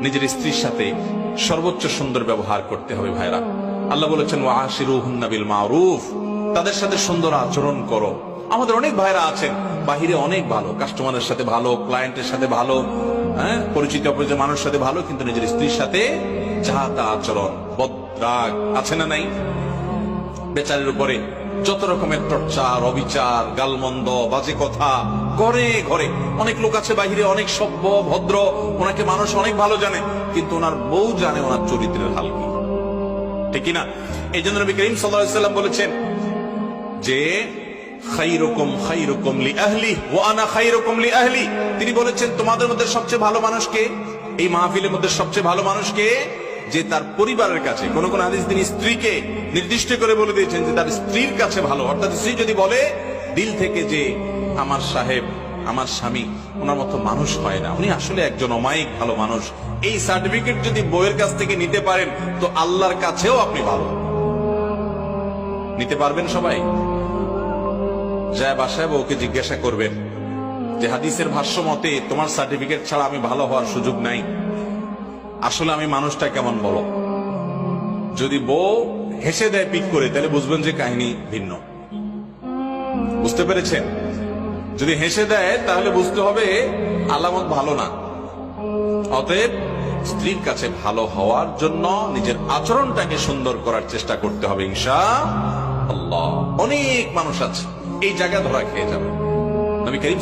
নিজের স্ত্রীর সাথে সর্বোচ্চ সুন্দর ব্যবহার করতে হবে ভাইরা। আল্লাহ বলেছেন ওয়াশিরুহুন্না বিল মারুফ, তাদের সাথে সুন্দর আচরণ করো। আমাদের অনেক ভাইরা আছেন বাহিরে অনেক ভালো, কাস্টমারের সাথে ভালো, ক্লায়েন্টের সাথে ভালো, পরিচিত অপরিচিত মানুষের সাথে ভালো, কিন্তু নিজের স্ত্রীর সাথে যা তা আচরণ, বদরাগ আছে না নাই? বেচারের উপরে যত রকমের টর্চার, অবিচার, গালমন্দ, বাজে কথা ঘরে ঘরে। অনেক লোক আছে বাহিরে অনেক সভ্য ভদ্র, ওনাকে মানুষ অনেক ভালো জানে, কিন্তু ওনার বউ জানে ওনার চরিত্রের হাল কি, ঠিক না? এই জন্য নবী করিম সাল্লাল্লাহু আলাইহি ওয়াসাল্লাম বলেছেন যে খায়রুকুম খায়রুকুম লিআহলিহি ওয়া আনা খায়রুকুম লিআহলি। তিনি বলেছেন তোমাদের মধ্যে সবচেয়ে ভালো মানুষ কে? এই মাহফিলের মধ্যে সবচেয়ে ভালো মানুষ কে? যে তার পরিবারের কাছে, কোন কোন হাদিস তিনি স্ত্রীকে নির্দিষ্ট করে বলে দিয়েছেন যে তার স্ত্রীর কাছে ভালো। অর্থাৎ স্ত্রী যদি বলে দিল থেকে যে আমার সাহেব, আমার স্বামী ওনার মতো মানুষ হয় না, উনি আসলে একজন অমায়িক ভালো মানুষ, এই সার্টিফিকেট যদি বউয়ের কাছ থেকে নিতে পারেন তো আল্লাহর কাছেও আপনি ভালো নিতে পারবেন। সবাই যায় বাসায় বউকে জিজ্ঞাসা করবেন যে হাদিসের ভাষ্য মতে তোমার সার্টিফিকেট ছাড়া আমি ভালো হওয়ার সুযোগ নাই, আসলে আমি মানুষটা কেমন বলো। যদি বউ হেসে দেয় পিক করে, তাহলে বুঝবেন যে কাহিনী ভিন্ন। বুঝতে পেরেছেন? যদি হেসে দেয় তাহলে বুঝতে হবে আলামত ভালো না। অতএব স্ত্রীর কাছে ভালো হওয়ার জন্য নিজের আচরণটাকে সুন্দর করার চেষ্টা করতে হবে ইনশাআল্লাহ। অনেক মানুষ আছে এই জায়গা ধরা খেয়ে যাবে। নবী করিম